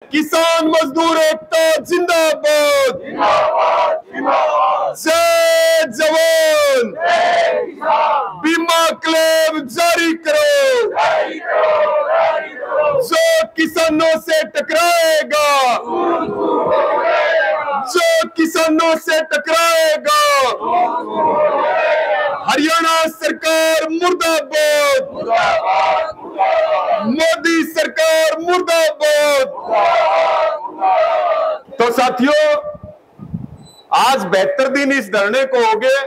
किसान मजदूर एकता जिंदाबाद, जय जवान, बीमा क्लेम जारी करो, जो किसानों से टकराएगा, जो किसानों से टकराएगा, हरियाणा सरकार मुर्दाबाद, मोदी सरकार मुर्दाबाद। तो साथियों, आज 72 दिन इस धरने को हो गए।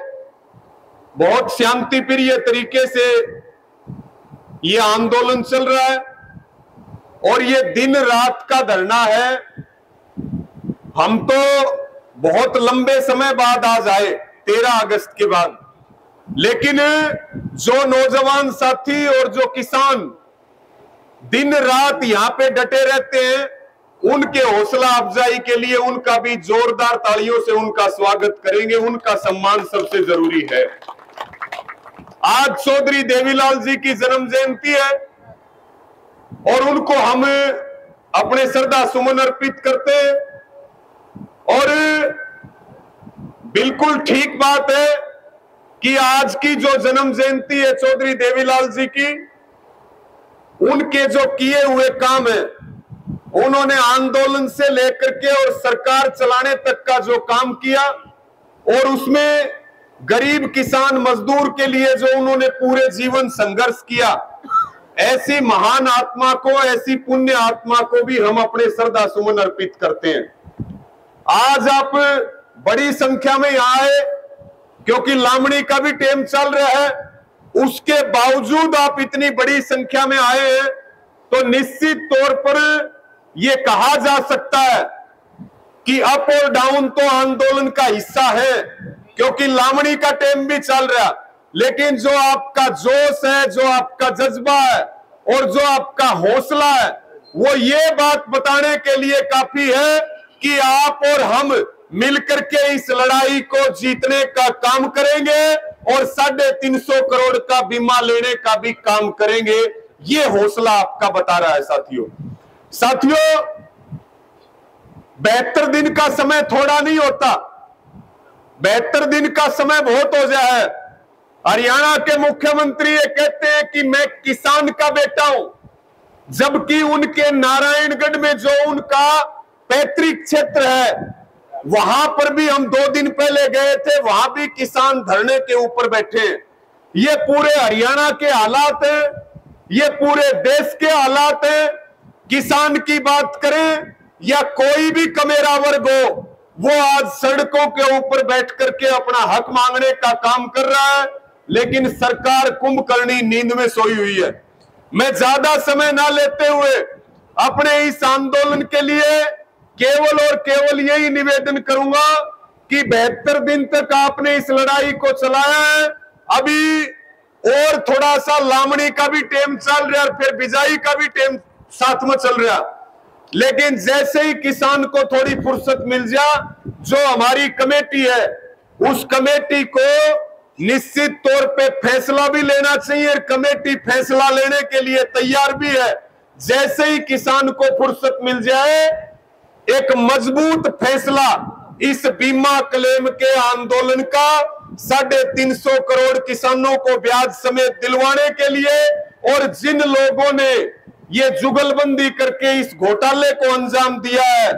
बहुत शांति प्रिय तरीके से ये आंदोलन चल रहा है और ये दिन रात का धरना है। हम तो बहुत लंबे समय बाद आज आए, 13 अगस्त के बाद, लेकिन जो नौजवान साथी और जो किसान दिन रात यहां पे डटे रहते हैं, उनके हौसला अफजाई के लिए उनका भी जोरदार तालियों से उनका स्वागत करेंगे। उनका सम्मान सबसे जरूरी है। आज चौधरी देवीलाल जी की जन्म जयंती है और उनको हम अपने श्रद्धा सुमन अर्पित करते हैं। और बिल्कुल ठीक बात है कि आज की जो जन्म जयंती है चौधरी देवीलाल जी की, उनके जो किए हुए काम है, उन्होंने आंदोलन से लेकर के और सरकार चलाने तक का जो काम किया और उसमें गरीब किसान मजदूर के लिए जो उन्होंने पूरे जीवन संघर्ष किया, ऐसी महान आत्मा को, ऐसी पुण्य आत्मा को भी हम अपने श्रद्धा सुमन अर्पित करते हैं। आज आप बड़ी संख्या में यहां आए क्योंकि लामड़ी का भी टाइम चल रहा है, उसके बावजूद आप इतनी बड़ी संख्या में आए हैं, तो निश्चित तौर पर यह कहा जा सकता है कि अप और डाउन तो आंदोलन का हिस्सा है, क्योंकि लामड़ी का टाइम भी चल रहा, लेकिन जो आपका जोश है, जो आपका जज्बा है और जो आपका हौसला है, वो ये बात बताने के लिए काफी है कि आप और हम मिलकर के इस लड़ाई को जीतने का काम करेंगे और 350 करोड़ का बीमा लेने का भी काम करेंगे। ये हौसला आपका बता रहा है साथियों। 72 दिन का समय थोड़ा नहीं होता, 72 दिन का समय बहुत हो जाए है। हरियाणा के मुख्यमंत्री ये कहते हैं कि मैं किसान का बेटा हूं, जबकि उनके नारायणगढ़ में जो उनका पैतृक क्षेत्र है, वहां पर भी हम 2 दिन पहले गए थे, वहां भी किसान धरने के ऊपर बैठे हैं। ये पूरे हरियाणा के हालात हैं, ये पूरे देश के हालात हैं। किसान की बात करें या कोई भी कमेरा वर्ग हो, वो आज सड़कों के ऊपर बैठ करके अपना हक मांगने का काम कर रहा है, लेकिन सरकार कुंभकर्णी नींद में सोई हुई है। मैं ज्यादा समय ना लेते हुए अपने इस आंदोलन के लिए केवल और केवल यही निवेदन करूंगा कि 72 दिन तक आपने इस लड़ाई को चलाया है, अभी और थोड़ा सा लामड़ी का भी टाइम चल रहा है और फिर बिजाई का भी टाइम साथ में चल रहा, लेकिन जैसे ही किसान को थोड़ी फुर्सत मिल जा, जो हमारी कमेटी है, उस कमेटी को निश्चित तौर पे फैसला भी लेना चाहिए और कमेटी फैसला लेने के लिए तैयार भी है। जैसे ही किसान को फुर्सत मिल जाए, एक मजबूत फैसला इस बीमा क्लेम के आंदोलन का 350 करोड़ किसानों को ब्याज समेत दिलवाने के लिए, और जिन लोगों ने ये जुगलबंदी करके इस घोटाले को अंजाम दिया है,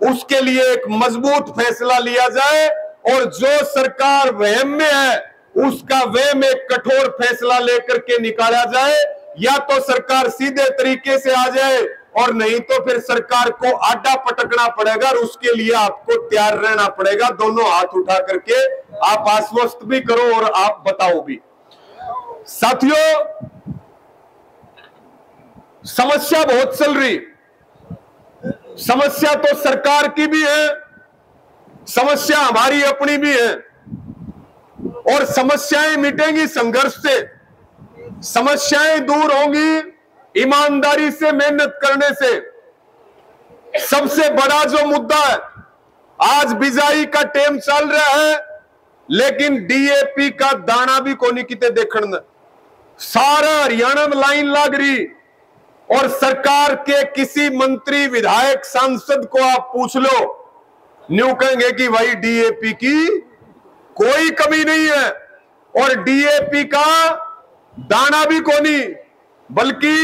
उसके लिए एक मजबूत फैसला लिया जाए और जो सरकार वहम में है उसका वहम एक कठोर फैसला लेकर के निकाला जाए। या तो सरकार सीधे तरीके से आ जाए और नहीं तो फिर सरकार को आडा पटकना पड़ेगा और उसके लिए आपको तैयार रहना पड़ेगा। दोनों हाथ उठा करके आप आश्वस्त भी करो और आप बताओ भी। साथियों, समस्या बहुत चल रही, समस्या तो सरकार की भी है, समस्या हमारी अपनी भी है, और समस्याएं मिटेंगी संघर्ष से, समस्याएं दूर होंगी ईमानदारी से, मेहनत करने से। सबसे बड़ा जो मुद्दा है, आज बिजाई का टाइम चल रहा है, लेकिन डीएपी का दाना भी कोनी किते देखने, सारा हरियाणा में लाइन लग रही, और सरकार के किसी मंत्री, विधायक, सांसद को आप पूछ लो, न्यू कहेंगे कि भाई डीएपी की कोई कमी नहीं है और डीएपी का दाना भी कोनी, बल्कि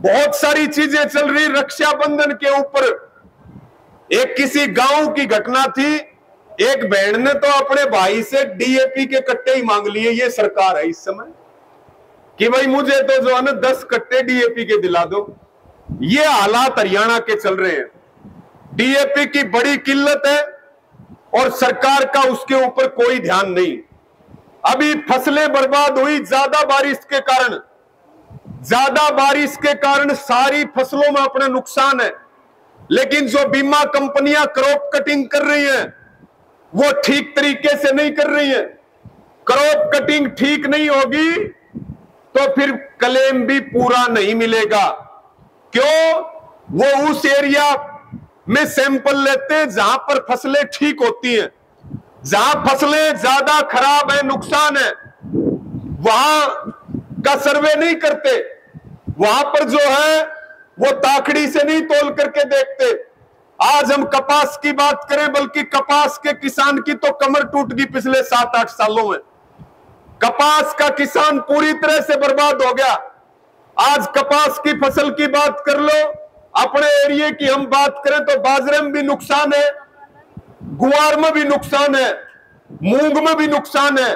बहुत सारी चीजें चल रही। रक्षाबंधन के ऊपर एक किसी गांव की घटना थी, एक बहन ने तो अपने भाई से डीएपी के कट्टे ही मांग लिए। ये सरकार है इस समय कि भाई मुझे तो जो है ना 10 कट्टे डीएपी के दिला दो। ये हालात हरियाणा के चल रहे हैं। डीएपी की बड़ी किल्लत है और सरकार का उसके ऊपर कोई ध्यान नहीं। अभी फसलें बर्बाद हुई ज्यादा बारिश के कारण सारी फसलों में अपना नुकसान है। लेकिन जो बीमा कंपनियां क्रॉप कटिंग कर रही हैं वो ठीक तरीके से नहीं कर रही हैं। क्रॉप कटिंग ठीक नहीं होगी तो फिर क्लेम भी पूरा नहीं मिलेगा। क्यों? वो उस एरिया में सैंपल लेते हैं जहां पर फसलें ठीक होती हैं। जहां फसलें ज्यादा खराब है, नुकसान है, वहां का सर्वे नहीं करते। वहां पर जो है वो ताकड़ी से नहीं तोल करके देखते। आज हम कपास की बात करें, बल्कि कपास के किसान की तो कमर टूट गई पिछले 7-8 सालों में। कपास का किसान पूरी तरह से बर्बाद हो गया। आज कपास की फसल की बात कर लो, अपने एरिया की हम बात करें तो बाजरे में भी नुकसान है, गुआर में भी नुकसान है, मूंग में भी नुकसान है।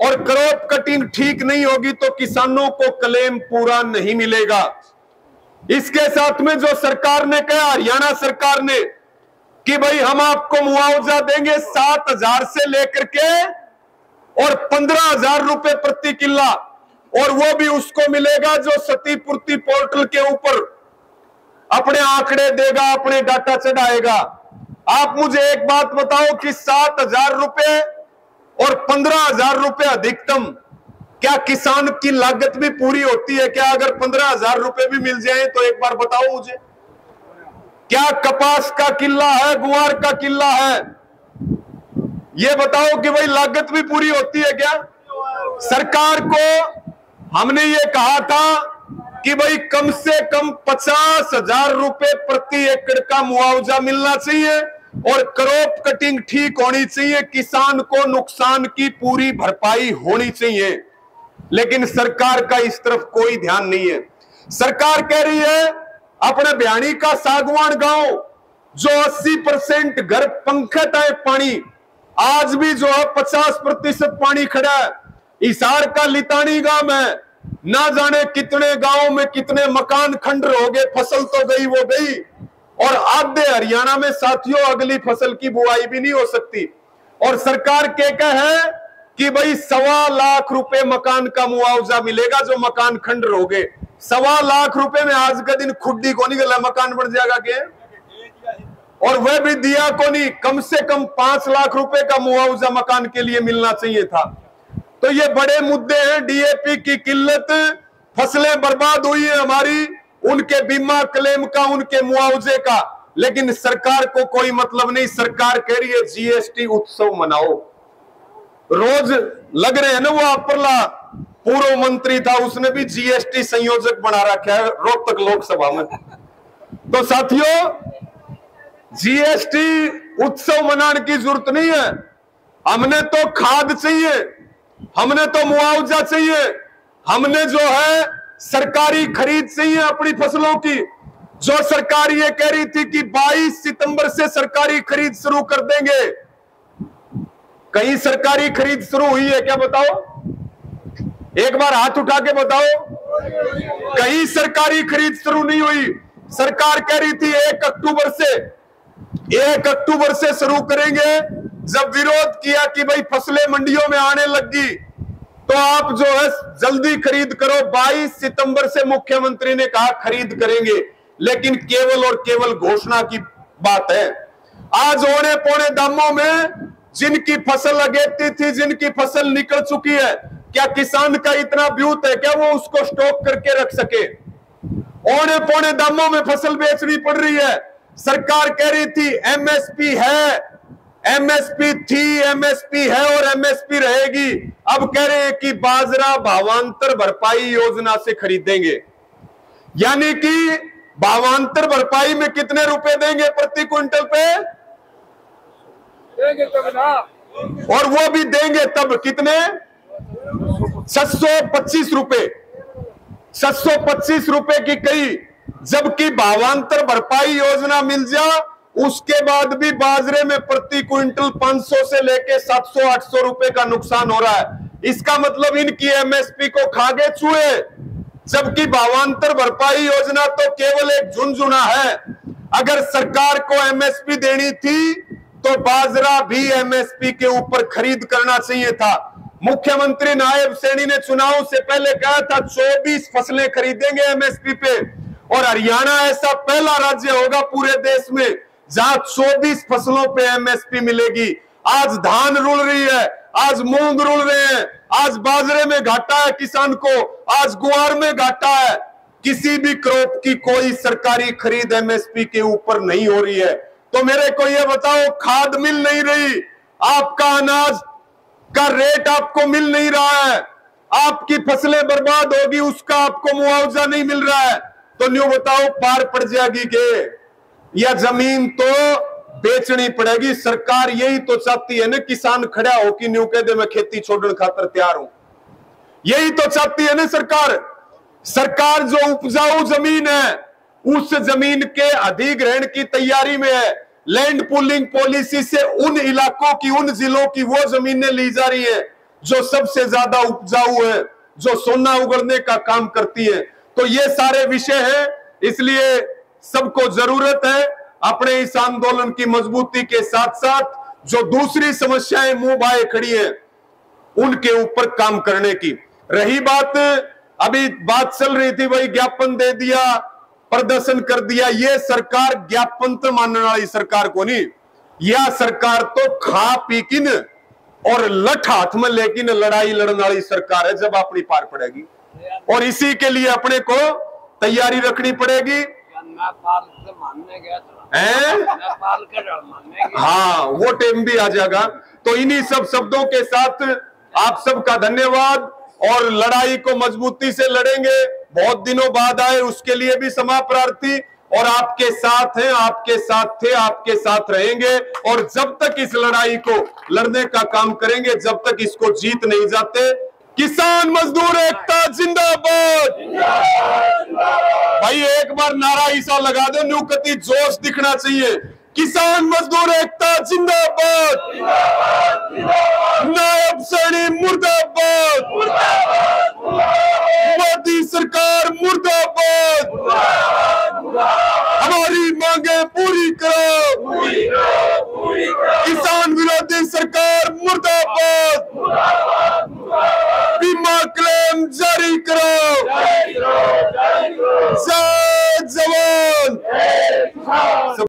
और क्रॉप कटिंग ठीक नहीं होगी तो किसानों को क्लेम पूरा नहीं मिलेगा। इसके साथ में जो सरकार ने कहा, हरियाणा सरकार ने, कि भाई हम आपको मुआवजा देंगे 7,000 से लेकर के और 15,000 रुपए प्रति किल्ला, और वो भी उसको मिलेगा जो क्षतिपूर्ति पोर्टल के ऊपर अपने आंकड़े देगा, अपने डाटा चढ़ाएगा। आप मुझे एक बात बताओ कि 7,000 रुपए और 15,000 रुपए अधिकतम, क्या किसान की लागत भी पूरी होती है क्या? अगर 15,000 रुपए भी मिल जाए तो एक बार बताओ मुझे, क्या कपास का किल्ला है, गुआर का किल्ला है? ये बताओ कि भाई लागत भी पूरी होती है क्या? सरकार को हमने ये कहा था कि भाई कम से कम 50,000 रुपए प्रति एकड़ का मुआवजा मिलना चाहिए और क्रॉप कटिंग ठीक होनी चाहिए, किसान को नुकसान की पूरी भरपाई होनी चाहिए। लेकिन सरकार का इस तरफ कोई ध्यान नहीं है। सरकार कह रही है अपने बयानी का सागवान गांव जो 80% घर पंखत है पानी, आज भी जो है 50% पानी खड़ा है। हिसार का लितानी गांव है, ना जाने कितने गांव में कितने मकान खंडर हो गए, फसल तो गई वो गई। और आधे हरियाणा में साथियों अगली फसल की बुआई भी नहीं हो सकती। और सरकार क्या है कि भाई 1.25 लाख रुपए मकान का मुआवजा मिलेगा जो मकान खंडर हो गए। 1.25 लाख रुपए में आज का दिन खुड्डी को नहीं गला, मकान बन जाएगा क्या? और वह भी दिया को नहीं। कम से कम 5 लाख रुपए का मुआवजा मकान के लिए मिलना चाहिए था। तो ये बड़े मुद्दे हैं। डीएपी की किल्लत, फसलें बर्बाद हुई है हमारी, उनके बीमा क्लेम का, उनके मुआवजे का, लेकिन सरकार को कोई मतलब नहीं। सरकार कह रही है जीएसटी उत्सव मनाओ। रोज लग रहे हैं ना, वो अपरला पूर्व मंत्री था, उसने भी जीएसटी संयोजक बना रखा है रोहतक लोकसभा में। तो साथियों, जीएसटी उत्सव मनाने की जरूरत नहीं है। हमने तो खाद चाहिए, हमने तो मुआवजा चाहिए, हमने जो है सरकारी खरीद चाहिए अपनी फसलों की। जो सरकार ये कह रही थी कि 22 सितंबर से सरकारी खरीद शुरू कर देंगे, कहीं सरकारी खरीद शुरू हुई है क्या? बताओ, एक बार हाथ उठा के बताओ। कहीं सरकारी खरीद शुरू नहीं हुई। सरकार कह रही थी 1 अक्टूबर से शुरू करेंगे। जब विरोध किया कि भाई फसलें मंडियों में आने लगी तो आप जो है जल्दी खरीद करो, 22 सितंबर से मुख्यमंत्री ने कहा खरीद करेंगे, लेकिन केवल और केवल घोषणा की बात है। आज औने पौने दामों में जिनकी फसल अगेती थी, जिनकी फसल निकल चुकी है, क्या किसान का इतना ब्यूत है क्या वो उसको स्टॉक करके रख सके? औने पौने दामों में फसल बेचनी पड़ रही है। सरकार कह रही थी एमएसपी है, एमएसपी थी, एमएसपी है और एमएसपी रहेगी। अब कह रहे हैं कि बाजरा भावांतर भरपाई योजना से खरीदेंगे। यानी कि भावांतर भरपाई में कितने रुपए देंगे प्रति क्विंटल पे? देंगे तब ना, और वो भी देंगे तब कितने? 725 रुपए। 725 रुपए की कई, जबकि भावांतर भरपाई योजना मिल जा उसके बाद भी बाजरे में प्रति क्विंटल 500 से लेके 700-800 रुपए का नुकसान हो रहा है। इसका मतलब इनकी एमएसपी को खा गए चूहे, जबकि भावांतर भरपाई योजना तो केवल एक झुनझुना है। अगर सरकार को एमएसपी देनी थी तो बाजरा भी एमएसपी के ऊपर खरीद करना चाहिए था। मुख्यमंत्री नायब सैनी ने चुनाव से पहले कहा था 24 फसलें खरीदेंगे एमएसपी पे, और हरियाणा ऐसा पहला राज्य होगा पूरे देश में जहां 24 फसलों पे एमएसपी मिलेगी। आज धान रुल रही है, आज मूंग रुल रहे हैं, आज बाजरे में घाटा है किसान को, आज गुआर में घाटा है। किसी भी क्रॉप की कोई सरकारी खरीद एमएसपी के ऊपर नहीं हो रही है। तो मेरे को यह बताओ, खाद मिल नहीं रही, आपका अनाज का रेट आपको मिल नहीं रहा है, आपकी फसलें बर्बाद होगी उसका आपको मुआवजा नहीं मिल रहा है, तो न्यू बताओ पार पड़ जाएगी के या जमीन तो बेचनी पड़ेगी? सरकार यही तो चाहती है ना, किसान खड़ा हो कि न्यू कह दे मैं खेती छोड़ने खातर तैयार हूं। यही तो चाहती है ना सरकार। सरकार जो उपजाऊ जमीन है उस जमीन के अधिग्रहण की तैयारी में है। लैंड पूलिंग पॉलिसी से उन इलाकों की, उन जिलों की वो जमीनें ली जा रही है जो सबसे ज्यादा उपजाऊ है, जो सोना उगलने का काम करती है। तो ये सारे विषय हैं, इसलिए सबको जरूरत है अपने इस आंदोलन की मजबूती के साथ साथ जो दूसरी समस्याएं मुंह बाए खड़ी है उनके ऊपर काम करने की। रही बात, अभी बात चल रही थी भाई ज्ञापन दे दिया, प्रदर्शन कर दिया, ये सरकार ज्ञापन तो मानने वाली सरकार को नहीं, यह सरकार तो खा पी किन और लठ हाथ में लेकिन लड़ाई लड़ने वाली सरकार है जब अपनी पार पड़ेगी, और इसी के लिए अपने को तैयारी रखनी पड़ेगी। हाँ, वो टाइम भी आ जाएगा। तो इन्हीं सब शब्दों के साथ आप सबका धन्यवाद, और लड़ाई को मजबूती से लड़ेंगे। बहुत दिनों बाद आए उसके लिए भी क्षमा प्रार्थी, और आपके साथ हैं, आपके साथ थे, आपके साथ रहेंगे, और जब तक इस लड़ाई को लड़ने का काम करेंगे, जब तक इसको जीत नहीं जाते। किसान मजदूर एकता जिंदाबाद। भाई एक बार नारा ऐसा लगा दो, न्यू कति जोश दिखना चाहिए। किसान मजदूर एकता जिंदाबाद, नायब सैनी मुर्दाबाद, मोदी सरकार मुर्दाबाद, हमारी मांगे पूरी करो, किसान विरोधी सरकार मुर्दाबाद, बीमा क्लेम जारी करो,